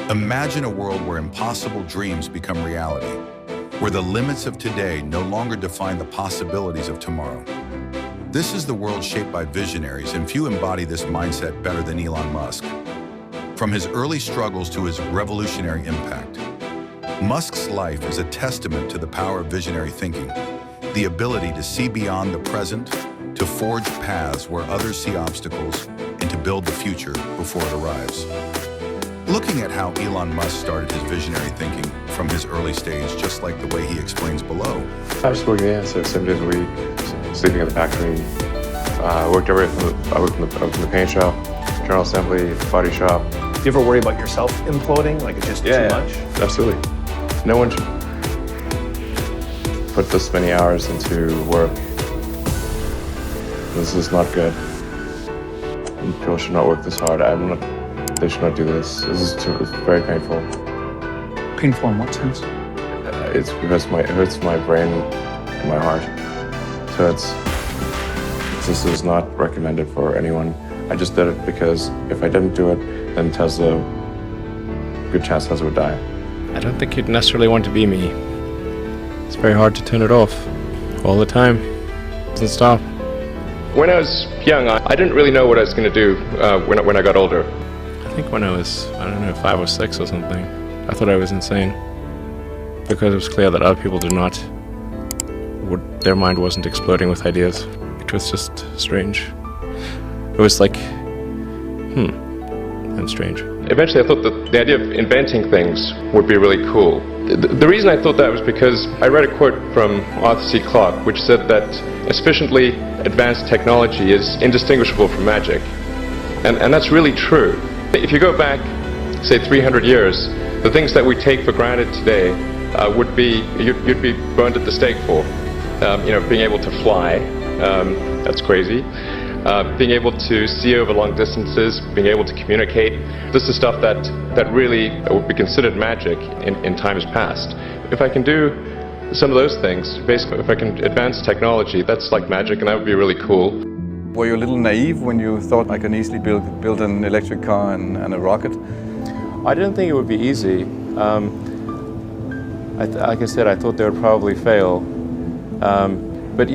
Imagine a world where impossible dreams become reality, where the limits of today no longer define the possibilities of tomorrow. This is the world shaped by visionaries, and few embody this mindset better than Elon Musk. From his early struggles to his revolutionary impact, Musk's life is a testament to the power of visionary thinking, the ability to see beyond the present, to forge paths where others see obstacles, and to build the future before it arrives. Looking at how Elon Musk started his visionary thinking from his early stage, just like the way he explains below. I was working there, so 7 days a week, sleeping at the factory. I worked everywhere I worked in the paint shop, general assembly, body shop. Do you ever worry about yourself imploding? Like it's just too much? Absolutely. No one should put this many hours into work. This is not good. People should not work this hard. They should not do this. It's very painful. Painful in what sense? It hurts my brain and my heart. So this is not recommended for anyone. I just did it because if I didn't do it, then good chance Tesla would die. I don't think you'd necessarily want to be me. It's very hard to turn it off all the time. It doesn't stop. When I was young, I didn't really know what I was going to do when I got older. I think when I was, 5 or 6 or something, I thought I was insane. Because it was clear that other people their mind wasn't exploding with ideas. It was just strange. It was like, I'm strange. Eventually I thought that the idea of inventing things would be really cool. The reason I thought that was because I read a quote from Arthur C. Clarke which said that sufficiently advanced technology is indistinguishable from magic. And that's really true. If you go back, say 300 years, the things that we take for granted today you'd be burned at the stake for. Being able to fly, that's crazy. Being able to see over long distances, being able to communicate. This is stuff that really would be considered magic in times past. If I can do some of those things, basically if I can advance technology, that's like magic and that would be really cool. Were you a little naive when you thought I can easily build an electric car and a rocket? I didn't think it would be easy. Like I said, I thought they would probably fail. But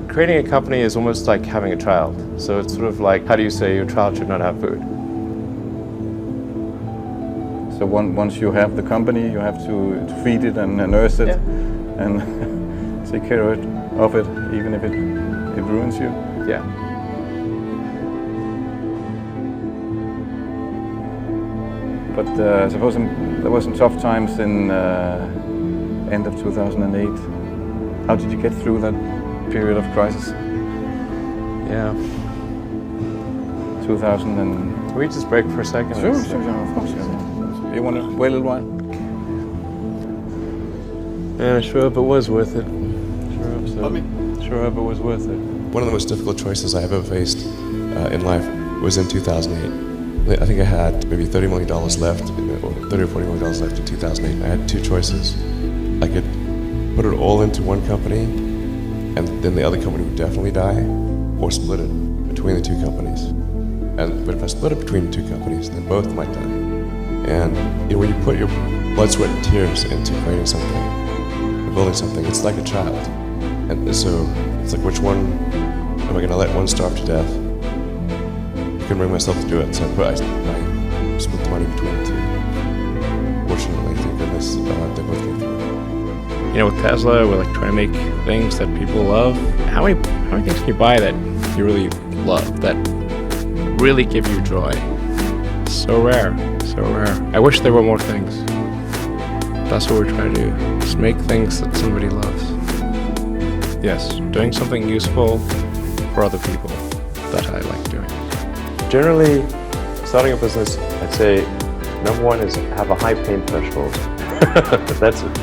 creating a company is almost like having a child. So it's sort of like, how do you say your child should not have food? So once you have the company, you have to feed it and nurse it and take care of it, even if it ruins you. Yeah. But I suppose there were some tough times in end of 2008. How did you get through that period of crisis? Yeah. 2000 and... Can we just break for a second? Sure, of course. You want to wait a little while? Man, I sure hope it was worth it. Sure hope it was worth it. One of the most difficult choices I have ever faced in life was in 2008. I think I had maybe $30 million left, or $30 or $40 million left in 2008. I had two choices. I could put it all into one company, and then the other company would definitely die, or split it between the two companies. But if I split it between the two companies, then both might die. And when you put your blood, sweat, and tears into creating something, building something, it's like a child. And so it's like, which one am I going to let one starve to death? I couldn't bring myself to do it, so I split the money between the two. Fortunately, thank goodness, they both came through. With Tesla, we're trying to make things that people love. How many things can you buy that you really love, that really give you joy? So rare, so rare. I wish there were more things. That's what we're trying to do, just make things that somebody loves. Yes, doing something useful for other people that I like doing. Generally, starting a business, I'd say number one is have a high pain threshold. That's it.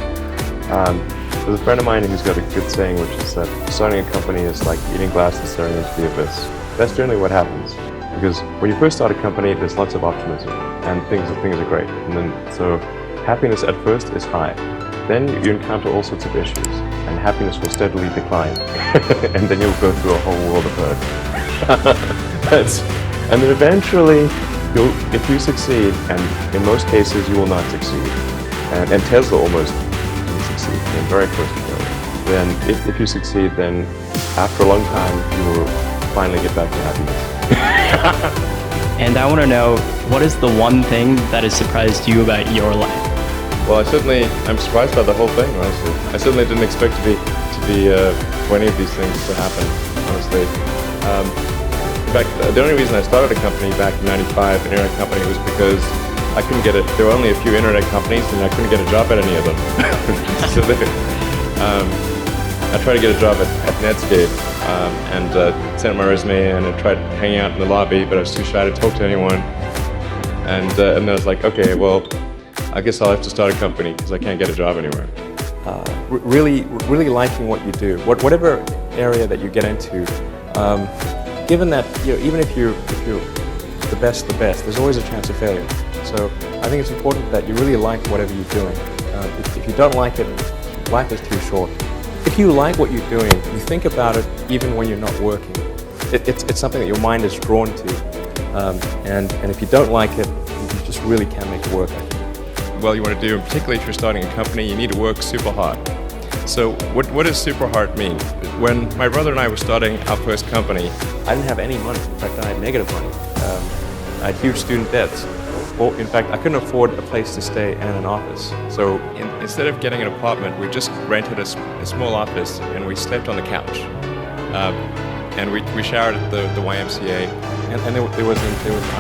There's a friend of mine who's got a good saying, which is that starting a company is like eating glass and staring into the abyss. That's generally what happens. Because when you first start a company, there's lots of optimism and things are great. And then, so happiness at first is high. Then you encounter all sorts of issues and happiness will steadily decline. And then you'll go through a whole world of hurt. And then eventually If you succeed, and in most cases you will not succeed, and Tesla almost didn't succeed, and very close to failure, then if you succeed, then after a long time you will finally get back to happiness. And I want to know, what is the one thing that has surprised you about your life? Well, I'm surprised by the whole thing, honestly. I certainly didn't expect for any of these things to happen, honestly. In fact, the only reason I started a company back in '95, an internet company, was because I couldn't get it. There were only a few internet companies, and I couldn't get a job at any of them. So I tried to get a job at Netscape, and sent my resume in and tried hanging out in the lobby, but I was too shy to talk to anyone. And then I was like, okay, well, I guess I'll have to start a company because I can't get a job anywhere. Really liking what you do, whatever area that you get into. Given that, even if you're the best, there's always a chance of failure. So I think it's important that you really like whatever you're doing. If you don't like it, life is too short. If you like what you're doing, you think about it even when you're not working. It's something that your mind is drawn to. And if you don't like it, you just really can't make it work. Well, you want to do, particularly if you're starting a company, you need to work super hard. So what does super hard mean? When my brother and I were starting our first company, I didn't have any money. In fact, I had negative money. I had huge student debts. Well, in fact, I couldn't afford a place to stay and an office. So instead of getting an apartment, we just rented a small office and we slept on the couch. And we showered at the YMCA. And there was an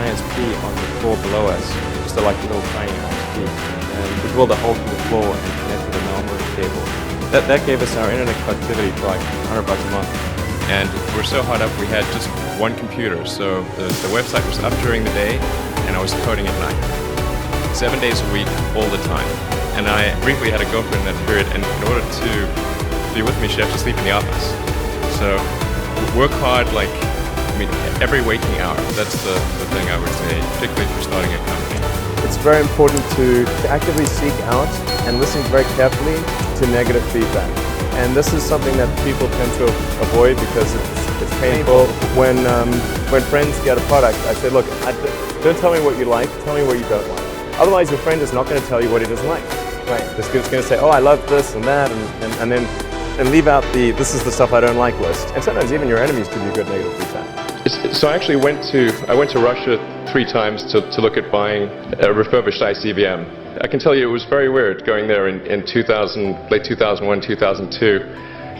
ISP on the floor below us, just a little tiny ISP. And we drilled a hole through the floor and connected a normal cable. That gave us our internet connectivity for like $100 a month. And we're so hot up, we had just one computer. So the website was up during the day, and I was coding at night. 7 days a week, all the time. And I briefly had a girlfriend in that period, and in order to be with me, she had to sleep in the office. So work hard, every waking hour. That's the thing I would say, particularly if you're starting a company. It's very important to actively seek out and listen very carefully to negative feedback. And this is something that people tend to avoid because it's painful. When friends get a product, I say, look, don't tell me what you like, tell me what you don't like. Otherwise, your friend is not going to tell you what he doesn't like. Right. It's going to say, oh, I love this and that, and then leave out this is the stuff I don't like list. And sometimes even your enemies give you good negative feedback. So I actually went to Russia 3 times to look at buying a refurbished ICBM. I can tell you it was very weird going there in late 2001, 2002,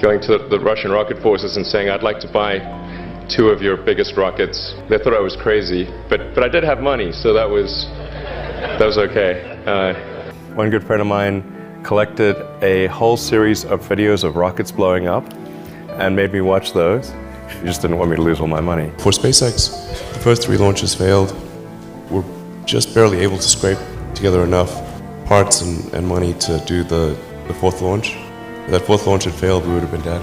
going to the Russian rocket forces and saying, I'd like to buy 2 of your biggest rockets. They thought I was crazy, but I did have money, so that was okay. One good friend of mine collected a whole series of videos of rockets blowing up and made me watch those. He just didn't want me to lose all my money. For SpaceX, the first 3 launches failed. We're just barely able to scrape together enough parts and money to do the 4th launch. If that 4th launch had failed, we would have been dead.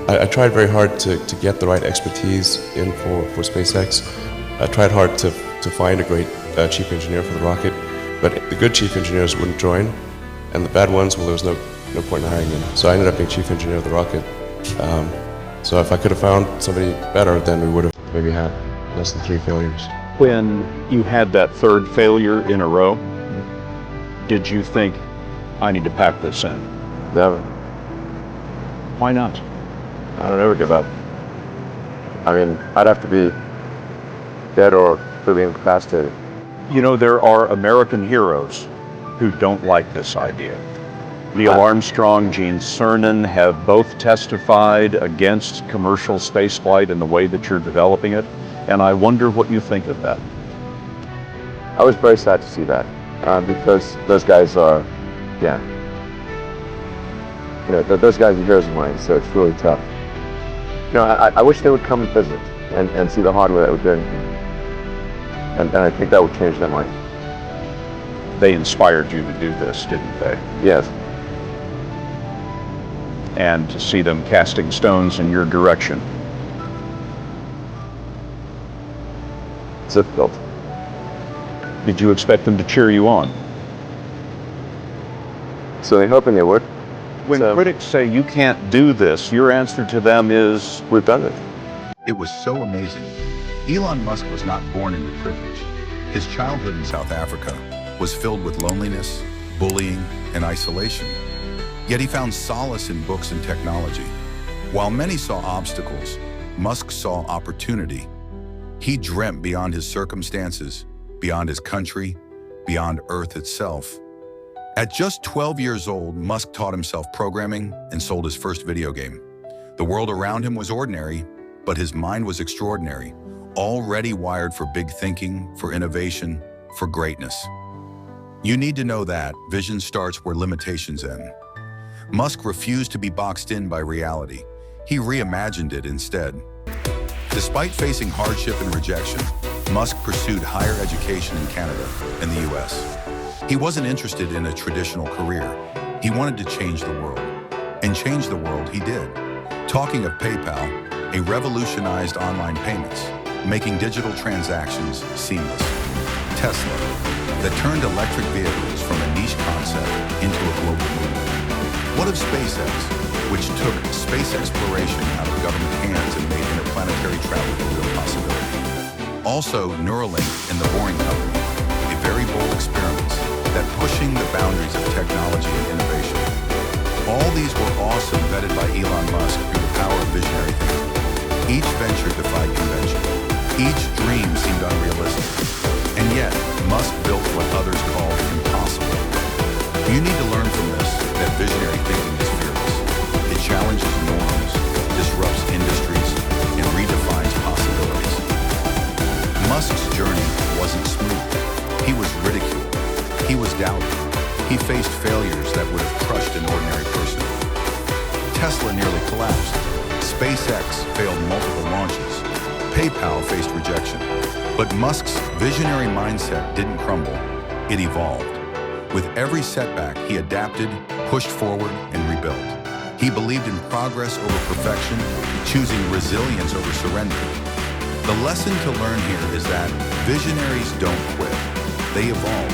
I tried very hard to get the right expertise in for SpaceX. I tried hard to find a great chief engineer for the rocket, but the good chief engineers wouldn't join, and the bad ones, well, there was no point in hiring them. So I ended up being chief engineer of the rocket. So if I could have found somebody better, then we would have maybe had less than 3 failures. When you had that 3rd failure in a row, did you think, I need to pack this in? Never. Why not? I don't ever give up. I mean, I'd have to be dead or completely incapacitated. You know, there are American heroes who don't like this idea. Neil Armstrong, Gene Cernan have both testified against commercial spaceflight in the way that you're developing it, and I wonder what you think of that. I was very sad to see that, because those guys are, those guys are heroes of mine, so it's really tough. I wish they would come and visit and see the hardware that we're doing, and I think that would change their mind. They inspired you to do this, didn't they? Yes. And to see them casting stones in your direction. It's difficult. Did you expect them to cheer you on? So they're hoping they would. When critics say you can't do this, your answer to them is, we've done it. It was so amazing. Elon Musk was not born into privilege. His childhood in South Africa was filled with loneliness, bullying, and isolation. Yet he found solace in books and technology. While many saw obstacles, Musk saw opportunity. He dreamt beyond his circumstances, beyond his country, beyond Earth itself. At just 12 years old, Musk taught himself programming and sold his first video game. The world around him was ordinary, but his mind was extraordinary, already wired for big thinking, for innovation, for greatness. You need to know that vision starts where limitations end. Musk refused to be boxed in by reality. He reimagined it instead. Despite facing hardship and rejection, Musk pursued higher education in Canada and the US. He wasn't interested in a traditional career. He wanted to change the world. And change the world he did. Talking of PayPal, a revolutionized online payments, making digital transactions seamless. Tesla, that turned electric vehicles from a niche concept into a global movement. What of SpaceX, which took space exploration out of government hands and made interplanetary travel a real possibility? Also, Neuralink and the Boring Company, a very bold experiments that pushing the boundaries of technology and innovation. All these were awesome, vetted by Elon Musk through the power of visionary thinking. Each venture defied convention. Each dream seemed unrealistic. And yet, Musk built what others called impossible. You need to learn from this that visionary thinking is fearless. It challenges norms, disrupts industries, and redefines possibilities. Musk's journey wasn't smooth. He was ridiculed. He was doubted. He faced failures that would have crushed an ordinary person. Tesla nearly collapsed. SpaceX failed multiple launches. PayPal faced rejection. But Musk's visionary mindset didn't crumble. It evolved. With every setback, he adapted, pushed forward, and rebuilt. He believed in progress over perfection, choosing resilience over surrender. The lesson to learn here is that visionaries don't quit. They evolve.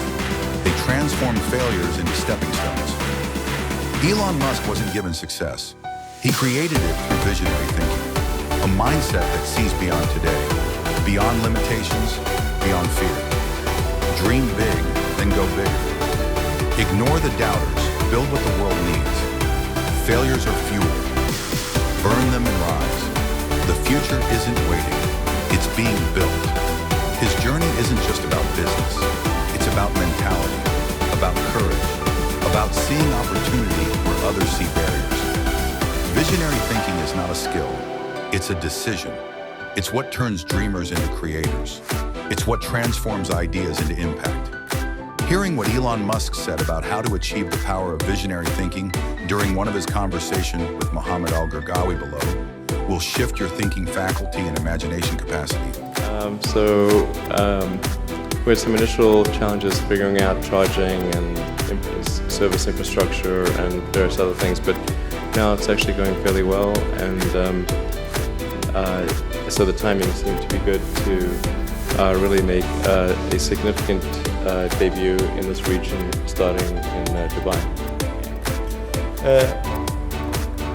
They transform failures into stepping stones. Elon Musk wasn't given success. He created it through visionary thinking, a mindset that sees beyond today, beyond limitations, beyond fear. Dream big, then go bigger. Ignore the doubters, build what the world needs. Failures are fuel. Burn them and rise. The future isn't waiting, it's being built. His journey isn't just about business. It's about mentality, about courage, about seeing opportunity where others see barriers. Visionary thinking is not a skill, it's a decision. It's what turns dreamers into creators. It's what transforms ideas into impact. Hearing what Elon Musk said about how to achieve the power of visionary thinking during one of his conversations with Mohammed Al-Gargawi below will shift your thinking faculty and imagination capacity. We had some initial challenges figuring out charging and service infrastructure and various other things, but now it's actually going fairly well, and so the timing seemed to be good to really make a significant debut in this region starting in Dubai.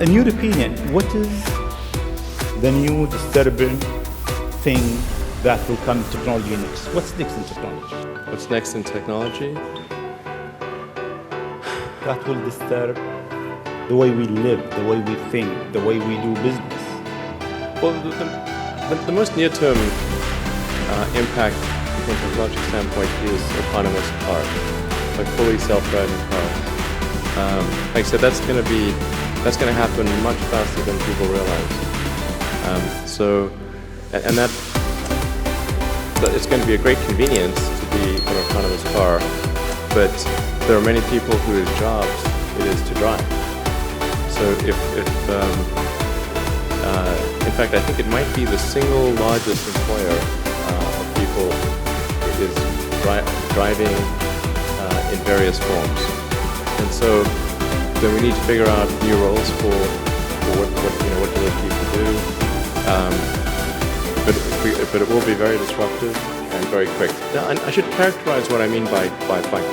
In your opinion, what is the new disturbing thing that will come in technology next? What's next in technology? What's next in technology? That will disturb the way we live, the way we think, the way we do business. Well, the most near-term impact from a technological standpoint is autonomous cars, like fully self-driving cars. Like I said, that's going to happen much faster than people realize. And that it's going to be a great convenience to be an autonomous car, but there are many people whose jobs it is to drive. So in fact, I think it might be the single largest employer of people is driving in various forms. And so then we need to figure out new roles for what do those people do. But it will be very disruptive and very quick. Now, and I should characterize what I mean by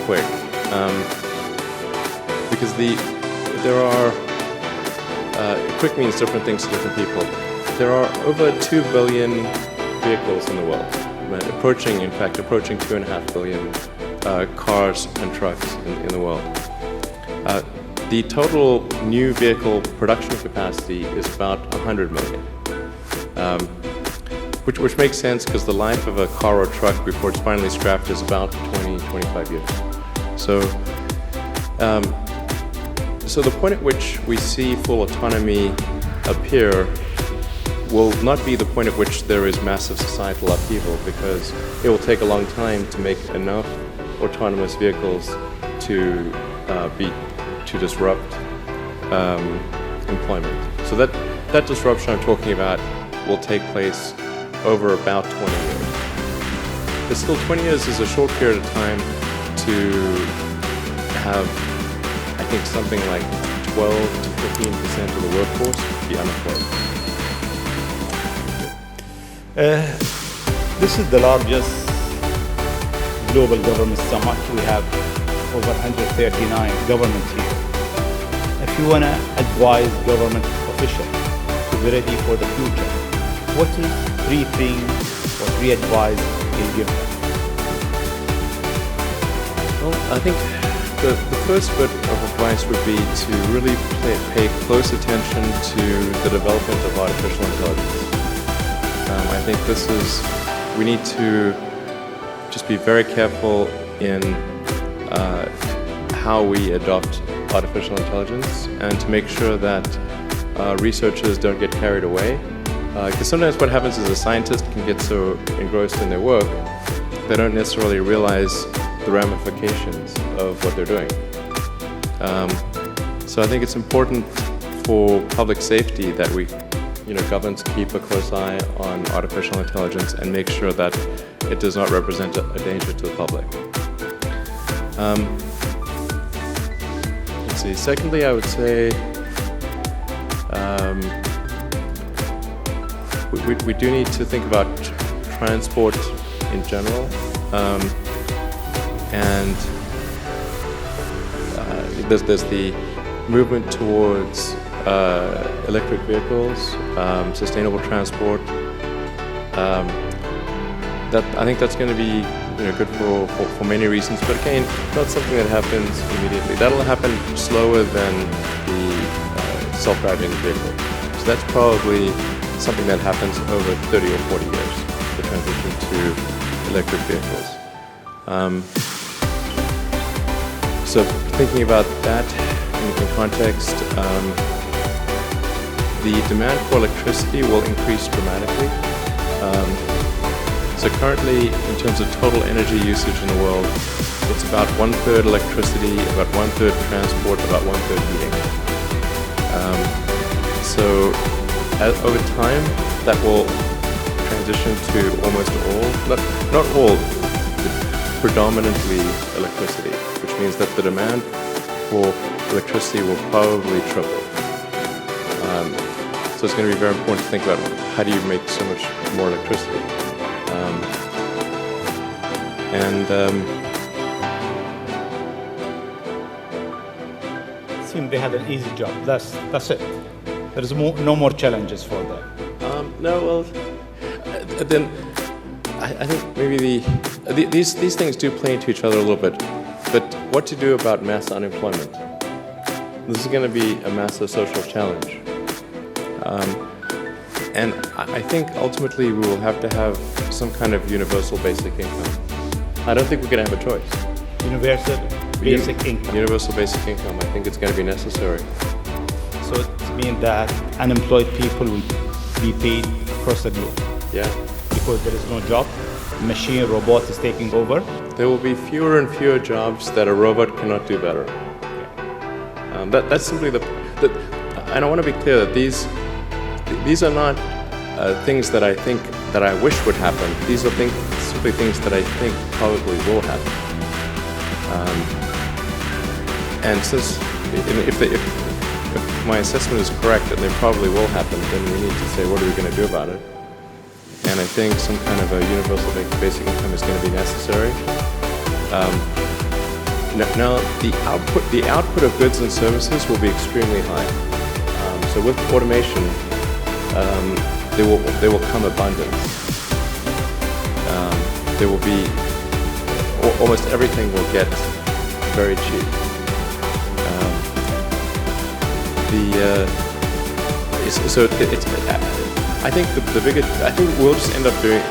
quick, because there are quick means different things to different people. There are over 2 billion vehicles in the world. approaching 2.5 billion cars and trucks in the world. The total new vehicle production capacity is about 100 million, which makes sense because the life of a car or truck before it's finally scrapped is about 20-25 years. So the point at which we see full autonomy appear will not be the point at which there is massive societal upheaval, because it will take a long time to make enough autonomous vehicles to disrupt employment. So that disruption I'm talking about will take place over about 20 years. But still, 20 years is a short period of time to have, I think, something like 12 to 15% of the workforce be unemployed. This is the largest global government summit. We have over 139 governments here. If you want to advise government officials to be ready for the future, what is 3 things or 3 advice you'll give them? Well, I think the first bit of advice would be to really pay close attention to the development of artificial intelligence. I think we need to just be very careful in how we adopt artificial intelligence, and to make sure that researchers don't get carried away. Because sometimes what happens is a scientist can get so engrossed in their work, they don't necessarily realize the ramifications of what they're doing. So I think it's important for public safety that governments keep a close eye on artificial intelligence and make sure that it does not represent a danger to the public. Let's see. Secondly, I would say we do need to think about transport in general, and there's the movement towards electric vehicles, sustainable transport. I think that's going to be good for many reasons, but again, not something that happens immediately. That'll happen slower than the self-driving vehicle. So that's probably something that happens over 30 or 40 years, the transition to electric vehicles. So thinking about that in context, the demand for electricity will increase dramatically. So currently, in terms of total energy usage in the world, it's about 1/3 electricity, about 1/3 transport, about 1/3 heating. So over time, that will transition to almost all, not all, but predominantly electricity, which means that the demand for electricity will probably triple. So it's going to be very important to think about how do you make so much more electricity. It seems they had an easy job. That's it. There's no more challenges for them. No, well, then I think maybe these things do play into each other a little bit. But what to do about mass unemployment? This is going to be a massive social challenge. And I think ultimately we will have to have some kind of universal basic income. I don't think we're going to have a choice. Universal basic income. Universal basic income. I think it's going to be necessary. So it means that unemployed people will be paid across the globe. Yeah. Because there is no job. Machine, robot is taking over. There will be fewer and fewer jobs that a robot cannot do better. That's simply and I want to be clear that these are not things that I think that I wish would happen. These are simply things that I think probably will happen. And since if my assessment is correct and they probably will happen, then we need to say, what are we going to do about it? And I think some kind of a universal basic income is going to be necessary. Now, the output of goods and services will be extremely high. So with automation, there will come abundance. there will be almost everything will get very cheap. I think I think we'll just end up doing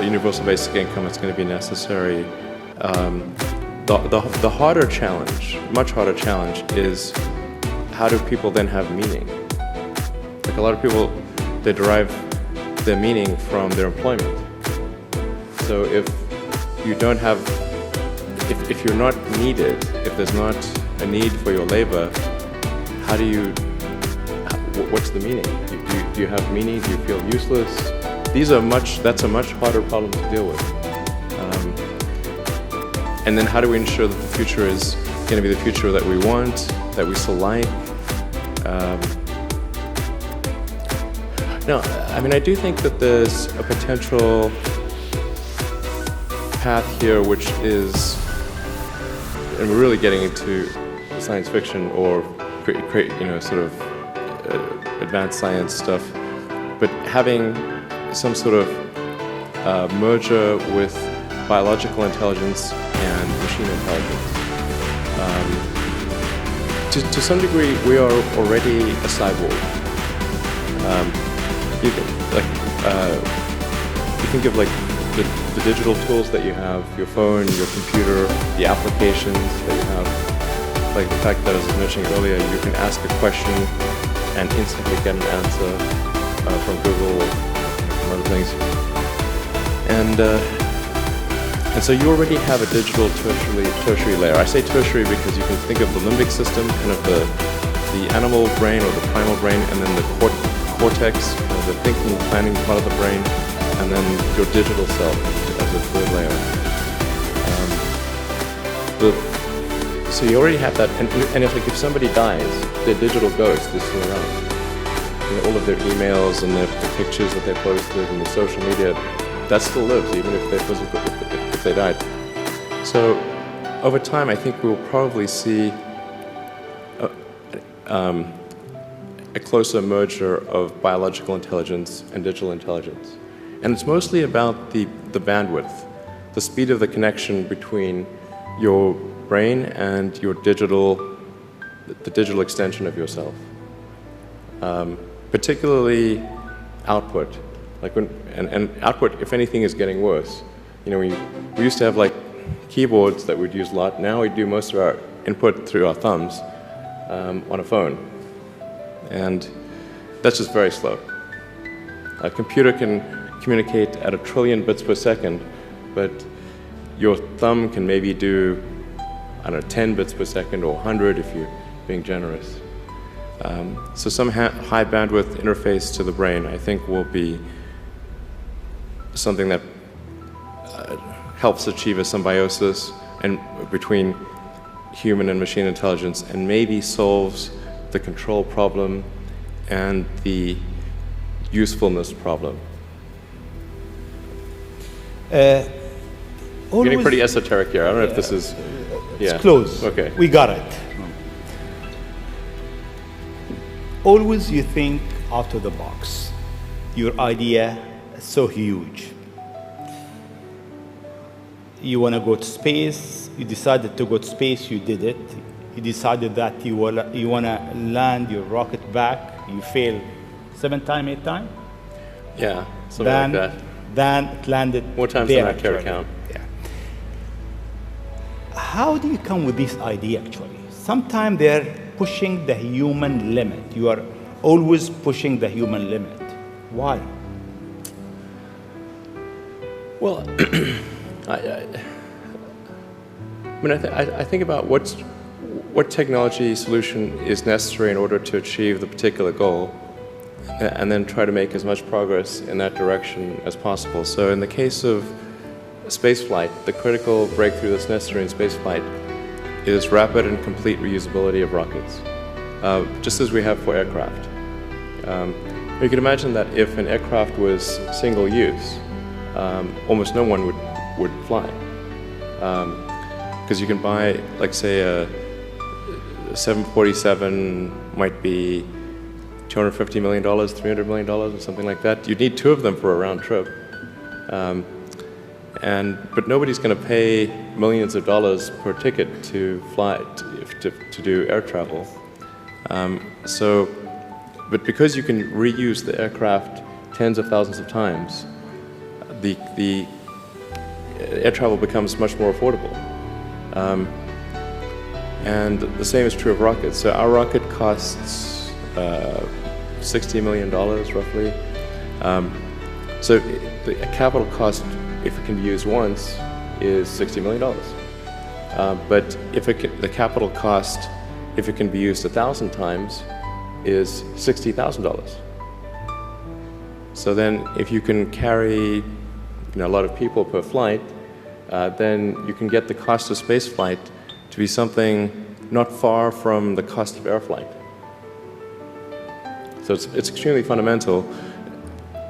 universal basic income. It's going to be necessary. The harder challenge, much harder challenge, is how do people then have meaning? Like a lot of people, they derive their meaning from their employment. So if you don't have, if you're not needed, if there's not a need for your labor, how do you? What's the meaning? Do you have meaning? Do you feel useless? That's a much harder problem to deal with. And then how do we ensure that the future is going to be the future that we want, that we still like? No, I mean, I do think that there's a potential path here, which is, and we're really getting into science fiction or sort of advanced science stuff, but having some sort of merger with biological intelligence and machine intelligence. To some degree, we are already a cyborg. You think of like the digital tools that you have, your phone, your computer, the applications that you have. Like the fact that, as I was mentioning earlier, you can ask a question and instantly get an answer from Google or from other things. And so you already have a digital tertiary layer. I say tertiary because you can think of the limbic system, kind of the animal brain or the primal brain, and then the cortex, the thinking, planning part of the brain, and then your digital self as a third layer. So you already have that, and if somebody dies, their digital ghost is still around. All of their emails and the pictures that they posted and the social media, that still lives, even if they died. So over time, I think we'll probably see a closer merger of biological intelligence and digital intelligence. And it's mostly about the bandwidth, the speed of the connection between your brain and the digital extension of yourself. Particularly output. And output, if anything, is getting worse. We used to have like keyboards that we'd use a lot. Now we do most of our input through our thumbs on a phone. And that's just very slow. A computer can communicate at 1 trillion bits per second, but your thumb can maybe do, 10 bits per second or 100 if you're being generous. So some high bandwidth interface to the brain, I think, will be something that helps achieve a symbiosis between human and machine intelligence, and maybe solves the control problem and the usefulness problem. Getting pretty esoteric here. I don't know if this is... It's close. Okay. We got it. Always you think out of the box. Your idea is so huge. You want to go to space. You decided to go to space. You did it. You decided that you want to land your rocket back. You failed 7 times, 8 times. Yeah, something like that. Then it landed. More times than I care to count. Yeah. How do you come with this idea? Actually, sometimes they're pushing the human limit. You are always pushing the human limit. Why? Well, I think about what technology solution is necessary in order to achieve the particular goal, and then try to make as much progress in that direction as possible. So in the case of spaceflight, the critical breakthrough that's necessary in spaceflight is rapid and complete reusability of rockets, just as we have for aircraft. You can imagine that if an aircraft was single use, almost no one would fly. Because you can buy, like, say, a 747 might be $250 million, $300 million, or something like that. You'd need 2 of them for a round trip. But nobody's going to pay millions of dollars per ticket to fly, to do air travel. But because you can reuse the aircraft tens of thousands of times, the air travel becomes much more affordable. And the same is true of rockets. So our rocket costs $60 million roughly. So the capital cost, if it can be used once, is $60 million. But the capital cost, if it can be used 1,000 times, is $60,000. So then if you can carry a lot of people per flight, then you can get the cost of space flight to be something not far from the cost of air flight. So it's extremely fundamental.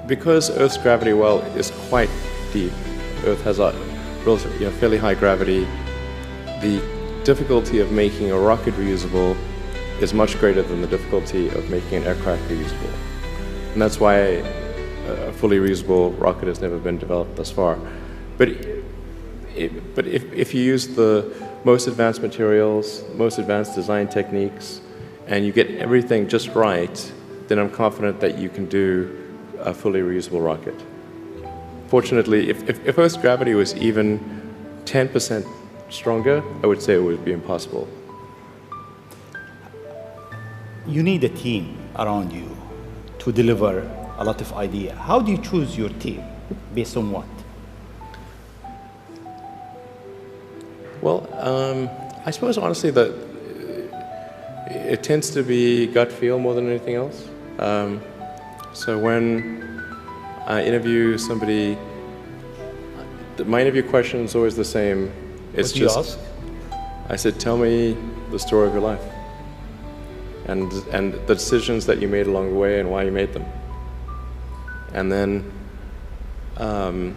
Because Earth's gravity well is quite deep, Earth has a fairly high gravity, the difficulty of making a rocket reusable is much greater than the difficulty of making an aircraft reusable. And that's why a fully reusable rocket has never been developed thus far. But if you use the most advanced materials, most advanced design techniques, and you get everything just right, then I'm confident that you can do a fully reusable rocket. Fortunately, if Earth's gravity was even 10% stronger, I would say it would be impossible. You need a team around you to deliver a lot of ideas. How do you choose your team? Based on what? Well, I suppose honestly that it tends to be gut feel more than anything else. So when I interview somebody, my interview question is always the same. It's what do you ask? I said, tell me the story of your life. And the decisions that you made along the way and why you made them. And then, and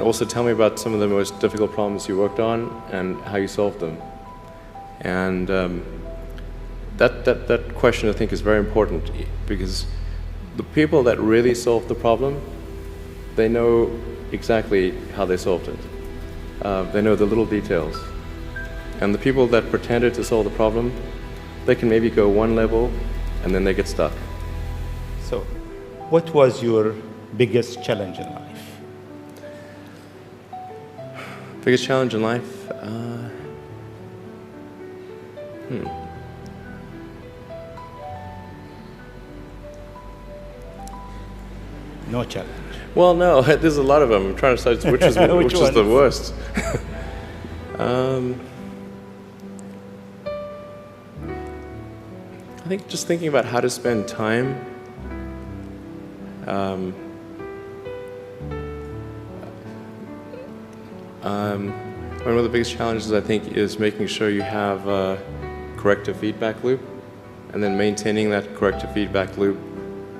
also tell me about some of the most difficult problems you worked on and how you solved them. And that question I think is very important, because the people that really solved the problem, they know exactly how they solved it. They know the little details. And the people that pretended to solve the problem, they can maybe go one level and then they get stuck. So, what was your biggest challenge in life? Biggest challenge in life? No challenge. Well, no, there's a lot of them. I'm trying to decide which is the worst. I think just thinking about how to spend time. One of the biggest challenges, I think, is making sure you have a corrective feedback loop, and then maintaining that corrective feedback loop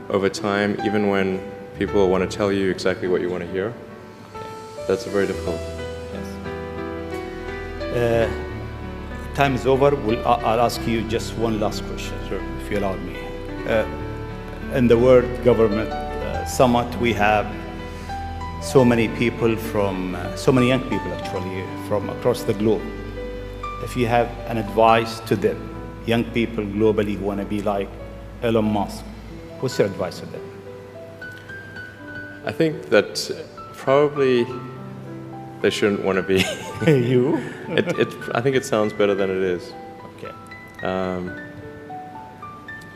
over time, even when people want to tell you exactly what you want to hear. That's very difficult. Yes. Time is over. I'll ask you just one last question, Sure. if you allow me. In the World Government Summit, we have so many people so many young people actually, from across the globe. If you have an advice to them, young people globally who want to be like Elon Musk, what's your advice to them? I think that probably they shouldn't want to be. You? I think it sounds better than it is. Okay.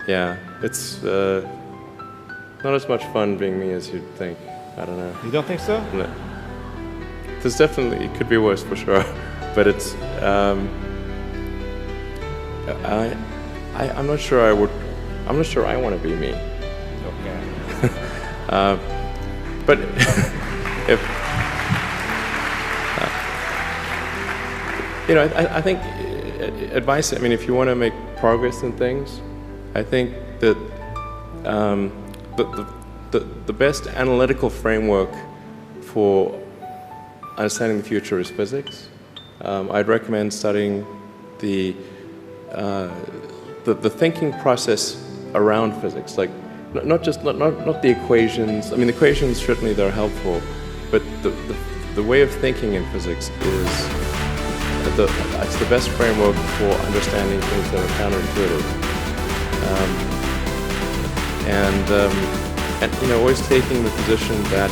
Yeah, it's not as much fun being me as you'd think. I don't know. You don't think so? No. There's definitely, it could be worse for sure, but it's, I'm not sure I want to be me. Okay. But if, I think advice, I mean, if you want to make progress in things, I think that the best analytical framework for understanding the future is physics. I'd recommend studying the thinking process around physics, like not the equations. I mean, the equations certainly they're helpful, but the way of thinking in physics is it's the best framework for understanding things that are counterintuitive. And always taking the position that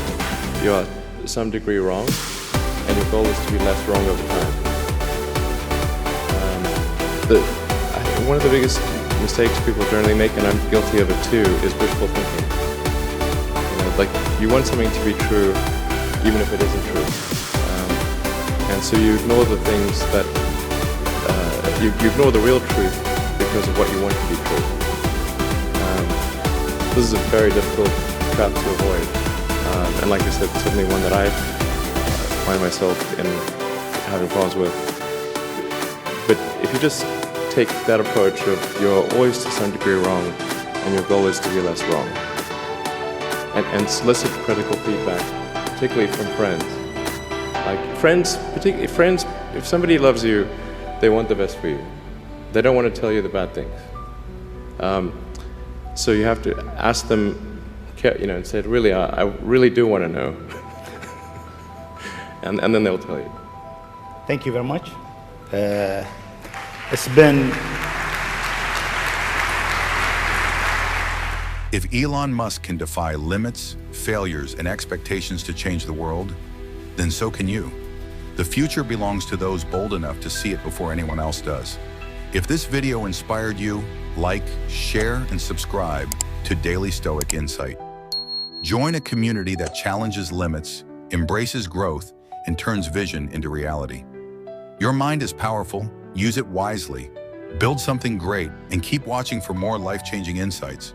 you are to some degree wrong, and your goal is to be less wrong over time. One of the biggest mistakes people generally make, and I'm guilty of it too, is wishful thinking. Like you want something to be true, even if it isn't true, and so you ignore the things that you ignore the real truth because of what you want to be true. This is a very difficult trap to avoid, and like I said, certainly one that I find myself in having problems with. But if you just take that approach of you're always to some degree wrong, and your goal is to be less wrong, and solicit critical feedback, particularly from friends. Like particularly friends, if somebody loves you, they want the best for you. They don't want to tell you the bad things. So you have to ask them, and say, really, I really do want to know. and then they'll tell you. Thank you very much. It's been... If Elon Musk can defy limits, failures, and expectations to change the world, then so can you. The future belongs to those bold enough to see it before anyone else does. If this video inspired you, like, share, and subscribe to Daily Stoic Insight. Join a community that challenges limits, embraces growth, and turns vision into reality. Your mind is powerful. Use it wisely. Build something great, and keep watching for more life-changing insights.